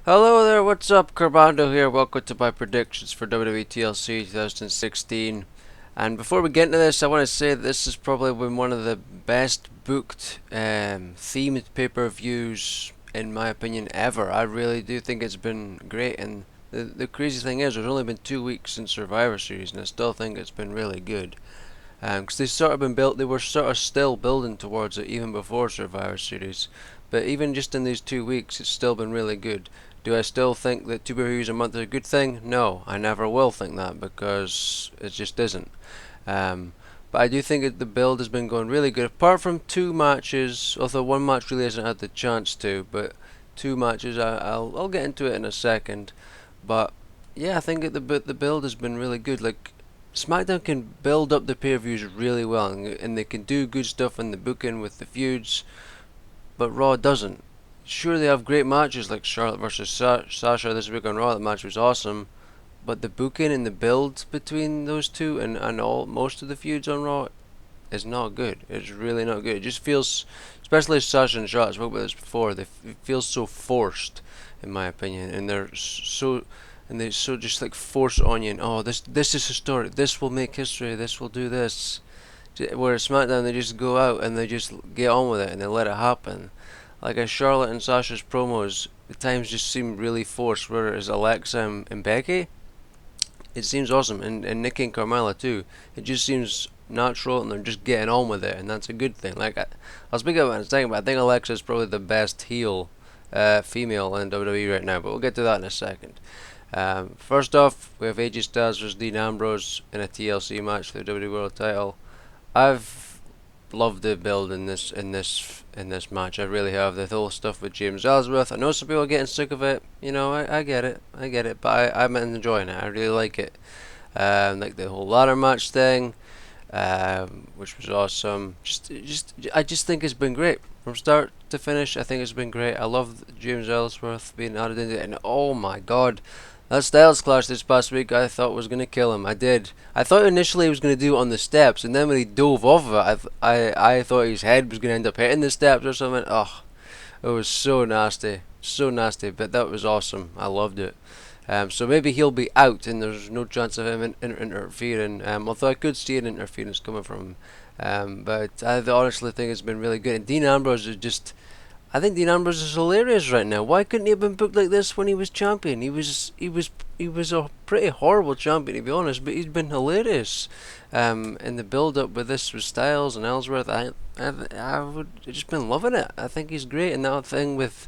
Hello there, what's up? Carbando here. Welcome to my predictions for WWE TLC 2016. And before we get into this, I want to say that this has probably been one of the best booked themed pay-per-views, in my opinion, ever. I really do think it's been great. And the crazy thing is, there's only been 2 weeks since Survivor Series, and I still think it's been really good. Because they were sort of still building towards it even before Survivor Series. But even just in these 2 weeks, it's still been really good. Do I still think that two reviews a month is a good thing? No, I never will think that because it just isn't. Um, but I do think that the build has been going really good, apart from two matches. Although one match really hasn't had the chance to, but two matches I'll get into it in a second. But yeah, I think the build has been really good. Like SmackDown can build up the pay-per-views really well, and they can do good stuff in the booking with the feuds, but Raw doesn't. Sure, they have great matches like Charlotte versus Sasha this week on Raw. That match was awesome, but the booking and the build between those two and all most of the feuds on Raw is not good. It's really not good. It just feels, especially Sasha and Charlotte. I spoke about this before. It feels so forced, in my opinion, and they so just like force on you. And, oh, this is historic. This will make history. This will do this. Whereas SmackDown, they just go out and they just get on with it and they let it happen. Like as Charlotte and Sasha's promos, at times just seem really forced. Whereas Alexa and Becky, it seems awesome, and Nikki and Carmella too. It just seems natural, and they're just getting on with it, and that's a good thing. Like I'll speak about it in a second, but I think Alexa is probably the best heel female in WWE right now. But we'll get to that in a second. First off, we have AJ Styles versus Dean Ambrose in a TLC match for the WWE World Title. I've loved the build in this match. I really have. The whole stuff with James Ellsworth. I know some people are getting sick of it. You know, I get it. I get it. But I'm enjoying it. I really like it. Like the whole ladder match thing, which was awesome. I just think it's been great from start to finish. I think it's been great. I love James Ellsworth being added into it, and oh my God, that Styles clash this past week I thought was gonna kill him. I did. I thought initially he was gonna do it on the steps, and then when he dove off of it, I thought his head was gonna end up hitting the steps or something. Oh, it was so nasty, so nasty. But that was awesome. I loved it. So maybe he'll be out, and there's no chance of him interfering. Although I could see an interference coming from him. But I honestly think it's been really good. And Dean Ambrose is just. I think Dean Ambrose is hilarious right now. Why couldn't he have been booked like this when he was champion? He was a pretty horrible champion, to be honest, but he's been hilarious. In the build up with this with Styles and Ellsworth, I would I've just been loving it. I think he's great. And that thing with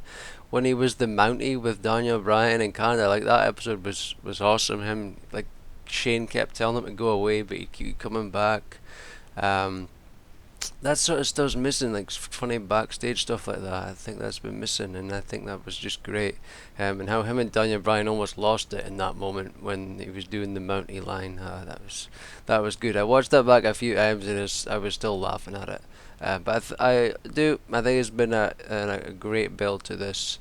when he was the Mountie with Daniel Bryan and Canada, like that episode was awesome. Him like Shane kept telling him to go away, but he'd keep coming back. Um, that sort of stuff's missing, like funny backstage stuff like that. I think that's been missing, and I think that was just great. And how him and Daniel Bryan almost lost it in that moment when he was doing the Mountie line. That was good. I watched that back a few times, and I was still laughing at it. But I think it's been a great build to this.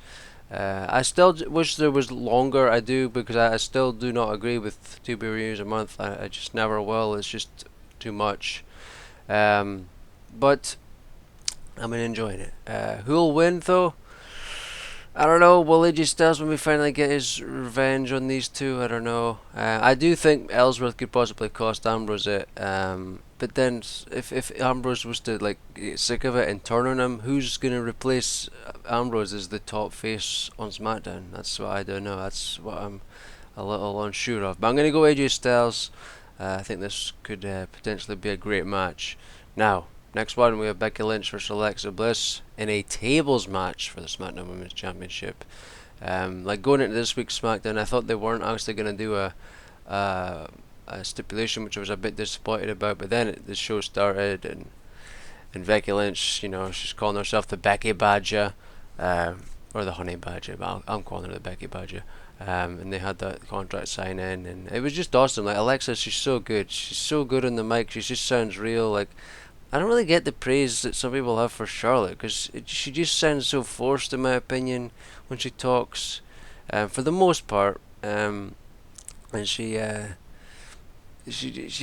I still wish there was longer. I do, because I still do not agree with two reviews a month. I just never will. It's just too much. But I'm enjoying it. Who'll win though? I don't know. Will AJ Styles when we finally get his revenge on these two? I don't know. I do think Ellsworth could possibly cost Ambrose it. But then if Ambrose was to like get sick of it and turn on him, who's gonna replace Ambrose as the top face on SmackDown? That's what I don't know. That's what I'm a little unsure of. But I'm gonna go AJ Styles. I think this could potentially be a great match. Now, next one, we have Becky Lynch versus Alexa Bliss in a tables match for the SmackDown Women's Championship. Like going into this week's SmackDown, I thought they weren't actually going to do a stipulation, which I was a bit disappointed about. But then the show started, and Becky Lynch, she's calling herself the Becky Badger, or the Honey Badger, but I'm calling her the Becky Badger. And they had that contract sign in, and it was just awesome. Like Alexa, she's so good. She's so good on the mic. She just sounds real. Like I don't really get the praise that some people have for Charlotte, because she just sounds so forced, in my opinion, when she talks. For the most part, and she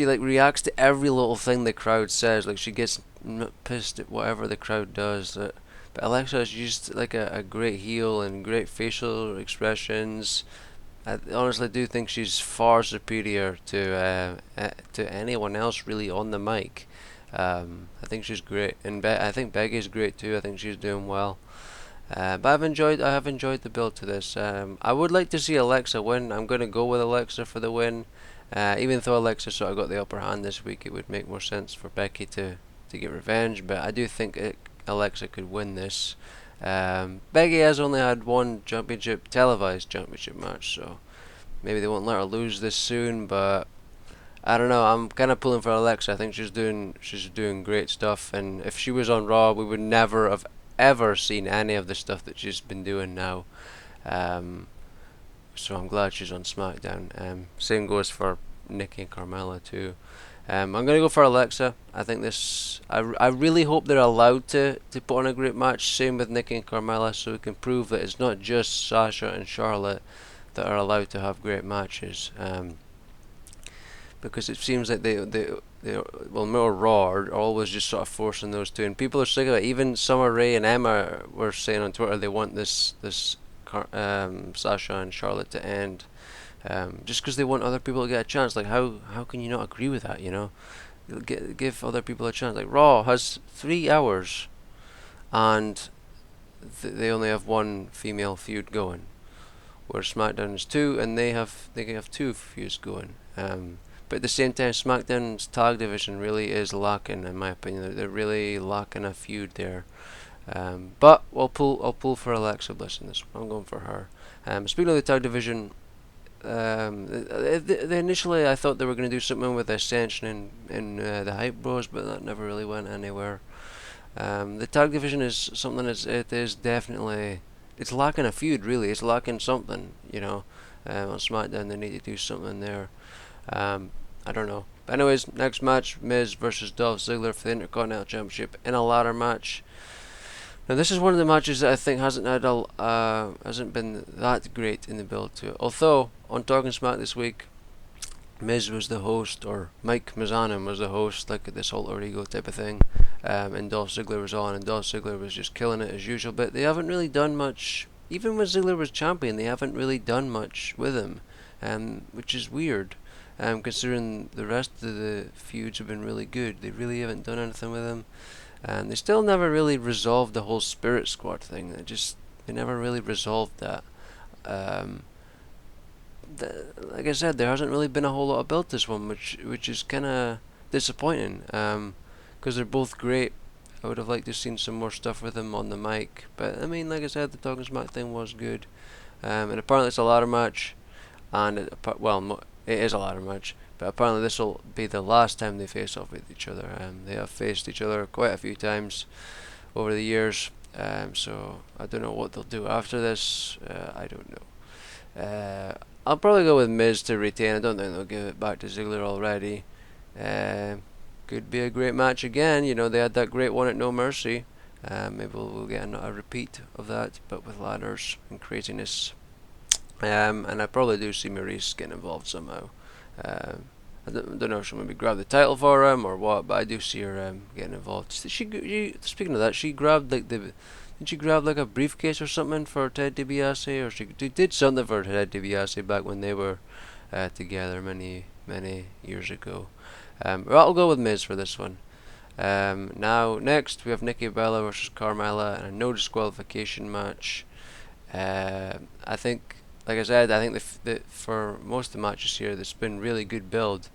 like reacts to every little thing the crowd says. Like she gets pissed at whatever the crowd does. But Alexa is just like a great heel and great facial expressions. I honestly do think she's far superior to anyone else really on the mic. I think she's great, and I think Becky's great too. I think she's doing well. But I have enjoyed the build to this. I would like to see Alexa win. I'm going to go with Alexa for the win. Even though Alexa sort of got the upper hand this week, it would make more sense for Becky to get revenge. But I do think Alexa could win this. Becky has only had one televised championship match, so maybe they won't let her lose this soon. But I don't know. I'm kind of pulling for Alexa. I think she's doing great stuff, and if she was on Raw, we would never have ever seen any of the stuff that she's been doing now. Um, so I'm glad she's on SmackDown. Same goes for Nikki and Carmella too. I'm gonna go for Alexa. I think this. I really hope they're allowed to put on a great match. Same with Nikki and Carmella, so we can prove that it's not just Sasha and Charlotte that are allowed to have great matches. Because it seems like they well, more Raw are always just sort of forcing those two, and people are sick of it. Even Summer Rae and Emma were saying on Twitter they want this Sasha and Charlotte to end, just because they want other people to get a chance. Like how can you not agree with that? You know, give other people a chance. Like Raw has 3 hours, and they only have one female feud going, where SmackDown is two, and they can have two feuds going. But at the same time, SmackDown's tag division really is lacking, in my opinion. They're really lacking a feud there. But I'll pull for Alexa Bliss in this one. I'm going for her. Speaking of the tag division, initially I thought they were going to do something with Ascension and the Hype Bros, but that never really went anywhere. The tag division is something it is definitely, it's lacking a feud really. It's lacking something, you know. On SmackDown they need to do something there. I don't know. But anyways, next match, Miz versus Dolph Ziggler for the Intercontinental Championship in a ladder match. Now this is one of the matches that I think hasn't been that great in the build to it. Although on Talking Smack this week, Miz was the host, or Mike Mizanin was the host, like this alter ego type of thing, and Dolph Ziggler was on, and Dolph Ziggler was just killing it as usual. But they haven't really done much. Even when Ziggler was champion, they haven't really done much with him, which is weird. Considering the rest of the feuds have been really good, they really haven't done anything with him, and they still never really resolved the whole Spirit Squad thing. They never really resolved that. Like I said, there hasn't really been a whole lot of build to this one, which is kind of disappointing. Because they're both great. I would have liked to have seen some more stuff with them on the mic, but I mean, like I said, the Talking Smack thing was good. And apparently it's a ladder match, and it is a ladder match, but apparently this will be the last time they face off with each other. They have faced each other quite a few times over the years, so I don't know what they'll do after this. I don't know. I'll probably go with Miz to retain. I don't think they'll give it back to Ziggler already. Could be a great match again. You know, they had that great one at No Mercy. Maybe we'll get a repeat of that, but with ladders and craziness. And I probably do see Maurice getting involved somehow. I don't know if she'll maybe grab the title for him or what, but I do see her getting involved. Speaking of that, she grabbed did she grab like a briefcase or something for Ted DiBiase, or she did something for Ted DiBiase back when they were together many years ago. Well, I'll go with Miz for this one. Now next we have Nikki Bella versus Carmella in a no disqualification match. I think, like I said, I think for most of the matches here, there's been really good build.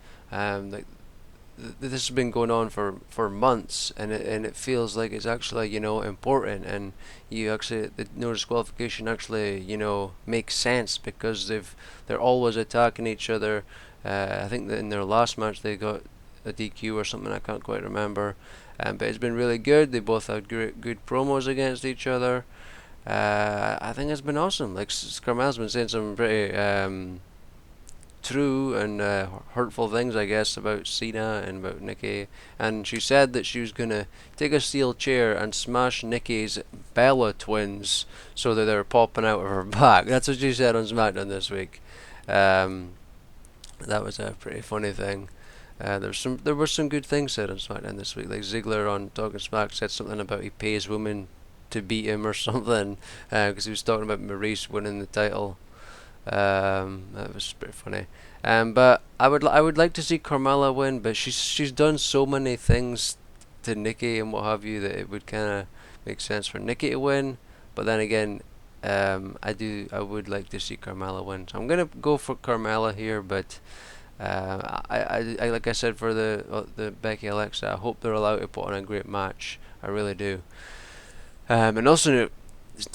This has been going on for months, and it feels like it's actually, you know, important, and the no disqualification actually, you know, makes sense because they're always attacking each other. I think that in their last match they got a DQ or something, I can't quite remember. But it's been really good. They both had good promos against each other. I think it's been awesome. Like Carmella's been saying some pretty true and hurtful things, I guess, about Cena and about Nikki. And she said that she was gonna take a steel chair and smash Nikki's Bella twins so that they're popping out of her back. That's what she said on SmackDown this week. That was a pretty funny thing. There were some good things said on SmackDown this week. Like Ziggler on Talking Smack said something about he pays women to beat him or something, because he was talking about Maurice winning the title. That was pretty funny. But I would like to see Carmella win, but she's done so many things to Nikki and what have you that it would kind of make sense for Nikki to win. But then again, I would like to see Carmella win. So I'm gonna go for Carmella here, but I like I said for the Becky Alexa, I hope they're allowed to put on a great match. I really do. And also,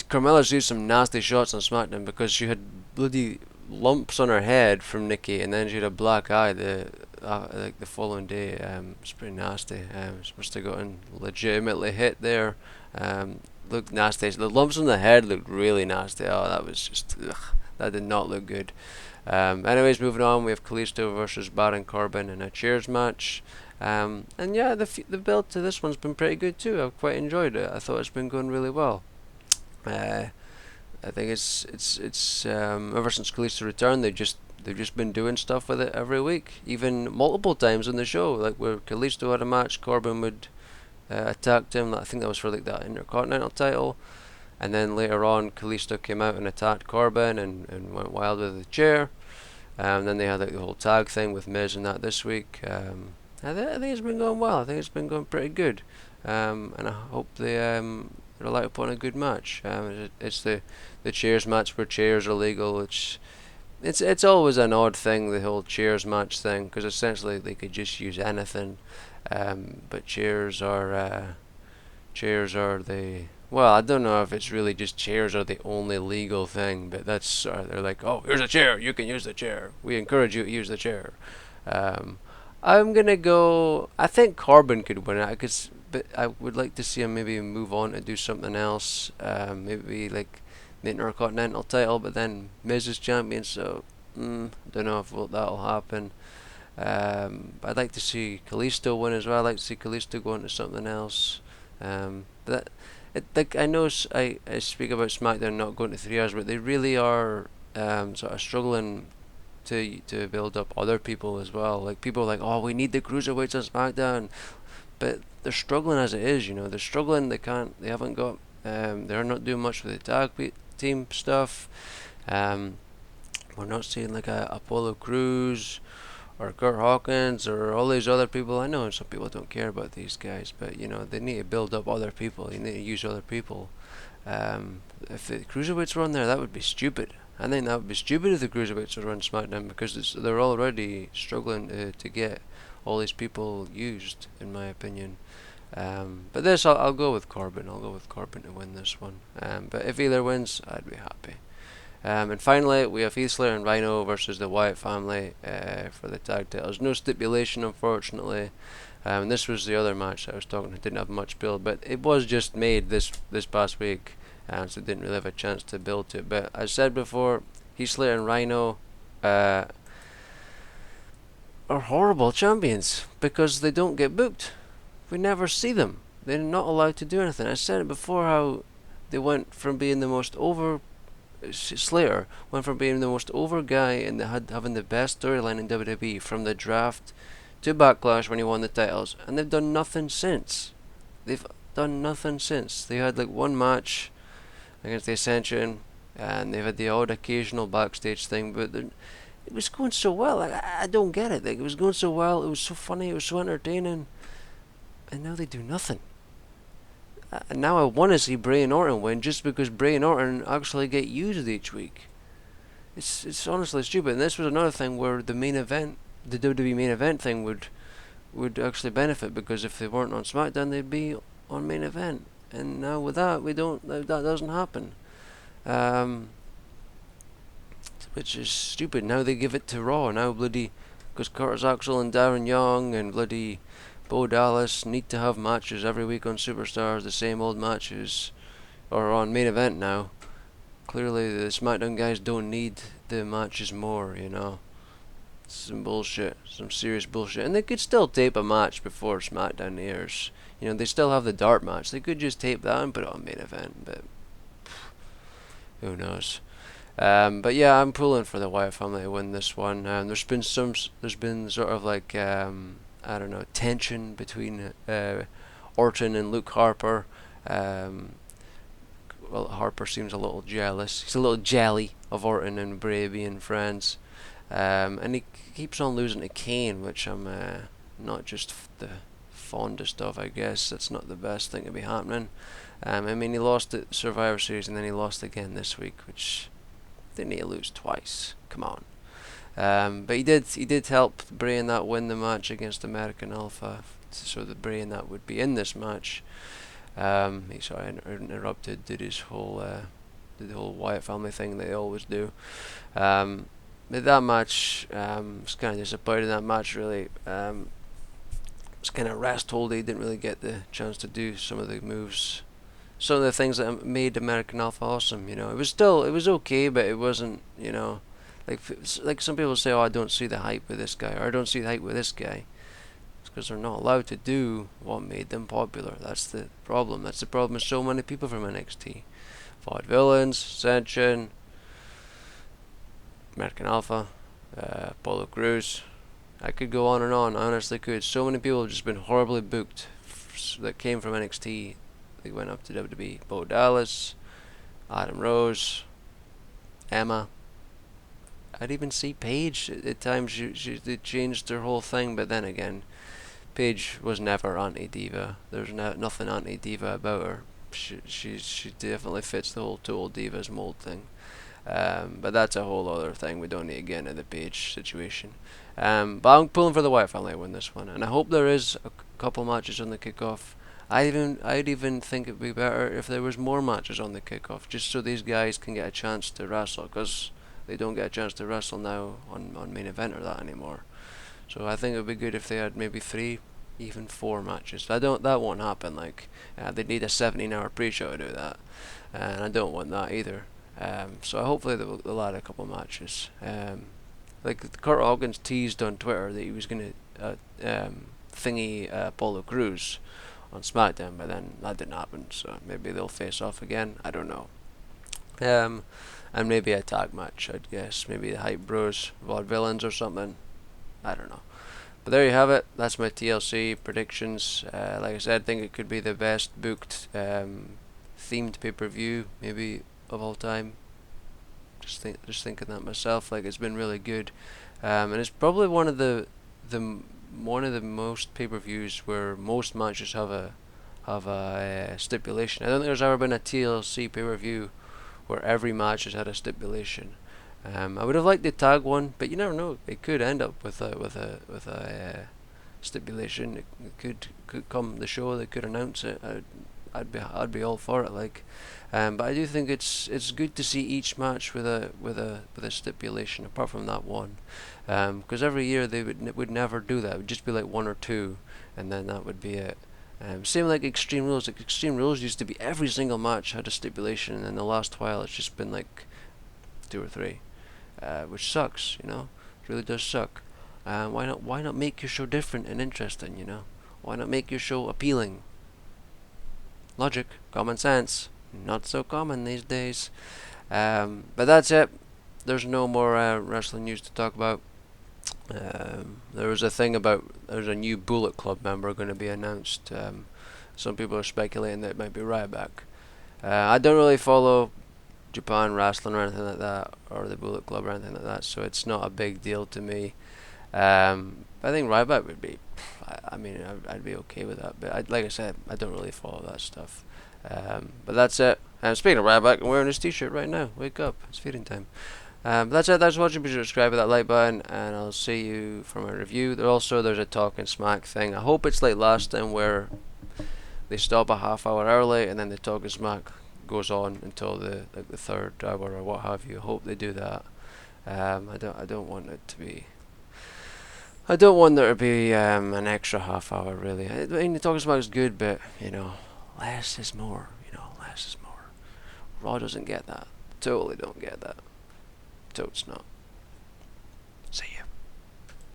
Carmella's used some nasty shots on SmackDown because she had bloody lumps on her head from Nikki, and then she had a black eye like the following day. It's pretty nasty. She must have gotten legitimately hit there. Looked nasty. The lumps on the head looked really nasty. Oh, that was just that did not look good. Anyways, moving on, we have Kalisto versus Baron Corbin in a chairs match. And yeah, the build to this one's been pretty good too. I've quite enjoyed it. I thought it's been going really well. I think it's ever since Kalisto returned, they've just been doing stuff with it every week, even multiple times in the show. Like where Kalisto had a match, Corbin would attack him. I think that was for like that Intercontinental title. And then later on, Kalisto came out and attacked Corbin and went wild with the chair. And then they had like the whole tag thing with Miz and that this week. I think it's been going well. I think it's been going pretty good. And I hope they're allowed to put on a good match. It's the chairs match where chairs are legal. It's always an odd thing, the whole chairs match thing, because essentially they could just use anything. But chairs are the well, I don't know if it's really just chairs are the only legal thing, but that's they're like, oh, here's a chair, you can use the chair. We encourage you to use the chair. I'm gonna go. I think Corbin could win it, but I would like to see him maybe move on to do something else. Maybe like the Intercontinental title, but then Miz is champion, so don't know if that'll happen. I'd like to see Kalisto win as well. I'd like to see Kalisto go into something else. But like I know I speak about SmackDown not going to 3 hours, but they really are sort of struggling to build up other people as well. Like people are like, oh, we need the cruiserweights on SmackDown, but they're struggling as it is. They're struggling. They haven't got. They're not doing much with the tag team stuff. We're not seeing like a Apollo Crews or Kurt Hawkins or all these other people. I know some people don't care about these guys, but they need to build up other people. You need to use other people. If the cruiserweights were on there, that would be stupid. I think that would be stupid if the cruiserweights were on SmackDown, because they're already struggling to get all these people used, in my opinion. But this, I'll go with Corbin. I'll go with Corbin to win this one. But if either wins, I'd be happy. And finally, we have Heath Slater and Rhino versus the Wyatt family for the tag titles. No stipulation, unfortunately. This was the other match I was talking. It didn't have much build, but it was just made this past week, so it didn't really have a chance to build to it. But as I said before, Heath Slater and Rhino are horrible champions because they don't get booked. We never see them. They're not allowed to do anything. I said it before how they went from being the most over. Slater went from being the most over guy and having the best storyline in WWE from the draft to Backlash when he won the titles, and they've done nothing since. They had like one match against the Ascension, and they've had the odd occasional backstage thing, but it was going so well. I don't get it. Like, it was going so well. It was so funny. It was so entertaining, and now they do nothing. And now I want to see Bray and Orton win just because Bray and Orton actually get used each week. It's honestly stupid. And this was another thing where the main event, the WWE main event thing would actually benefit, because if they weren't on SmackDown, they'd be on main event. And now with that, that doesn't happen. Which is stupid. Now they give it to Raw. Now bloody, because Curtis Axel and Darren Young and bloody Bo Dallas need to have matches every week on Superstars, the same old matches, or on main event now. Clearly the SmackDown guys don't need the matches more, Some bullshit, some serious bullshit. And they could still tape a match before SmackDown airs. They still have the Dart match. They could just tape that and put it on main event, but who knows. But yeah, I'm pulling for the Wyatt family to win this one. There's been sort of like I don't know, tension between Orton and Luke Harper. well, Harper seems a little jealous. He's a little jelly of Orton and Bray being friends. And he keeps on losing to Kane, which I'm not just the fondest of, I guess. That's not the best thing to be happening. I mean, he lost at Survivor Series and then he lost again this week, which didn't he lose twice? Come on. But he did help Bray in that win the match against American Alpha, so that Bray in that would be in this match. He sort of interrupted, did the whole Wyatt family thing that they always do. But that match, was kind of disappointed in that match, really. Was kind of rest holdy, didn't really get the chance to do some of the moves, some of the things that made American Alpha awesome. You know, it was okay, but it wasn't, you know, like some people say, oh, I don't see the hype with this guy, or I don't see the hype with this guy. It's because they're not allowed to do what made them popular. That's the problem. That's the problem with so many people from NXT. Vaudevillains, Ascension, American Alpha, Apollo Crews. I could go on and on. I honestly could. So many people have just been horribly booked that came from NXT. They went up to WWE. Bo Dallas, Adam Rose, Emma. I'd even see Paige at times. They changed their whole thing, but then again, Paige was never anti-diva. There's nothing anti-diva about her. She definitely fits the whole Total Divas mold thing. But that's a whole other thing. We don't need to get into the Paige situation. But I'm pulling for the Wyatt family to win this one, and I hope there is a couple matches on the kickoff. I'd even think it'd be better if there was more matches on the kickoff, just so these guys can get a chance to wrestle, because they don't get a chance to wrestle now on main event or that anymore. So I think it would be good if they had maybe 3, even 4 matches. That won't happen. Like they'd need a 17-hour pre-show to do that, and I don't want that either. So hopefully they'll add a couple matches. Like Kurt Hawkins teased on Twitter that he was going to thingy Apollo Crews on SmackDown, but then that didn't happen. So maybe they'll face off again. I don't know. And maybe a tag match, I'd guess. Maybe the Hype Bros, Vaudevillains or something. I don't know. But there you have it. That's my TLC predictions. Like I said, I think it could be the best booked themed pay-per-view maybe of all time. Just thinking that myself. Like, it's been really good, and it's probably one of the most pay-per-views where most matches have a stipulation. I don't think there's ever been a TLC pay-per-view where every match has had a stipulation. I would have liked the tag one, but you never know. It could end up with a stipulation. It could come the show. They could announce it. I'd be all for it. Like, but I do think it's good to see each match with a stipulation, apart from that one, because every year they would never do that. It would just be like 1 or 2, and then that would be it. Same like Extreme Rules. Like Extreme Rules used to be every single match had a stipulation, and in the last while it's just been like 2 or 3, which sucks. You know, it really does suck. Why not make your show different and interesting? You know, why not make your show appealing? Logic, common sense, not so common these days. But that's it. There's no more wrestling news to talk about. There was a thing about there's a new Bullet Club member going to be announced. Some people are speculating that it might be Ryback. I don't really follow Japan wrestling or anything like that, or the Bullet Club or anything like that, so it's not a big deal to me. I think Ryback would be. I mean, I'd be okay with that, but like I said, I don't really follow that stuff. But that's it. Speaking of Ryback, I'm wearing his t-shirt right now. Wake up, it's feeding time. That's it. Thanks for watching. Be sure to subscribe with that like button, and I'll see you for my review. There's a Talking Smack thing. I hope it's like last time where they stop a half hour early and then the Talking Smack goes on until the 3rd hour or what have you. I hope they do that. I don't want it to be. I don't want there to be an extra half hour, really. I mean, the Talking Smack is good, but, you know, less is more. You know, less is more. Raw doesn't get that. Totally don't get that. Totes not. See ya.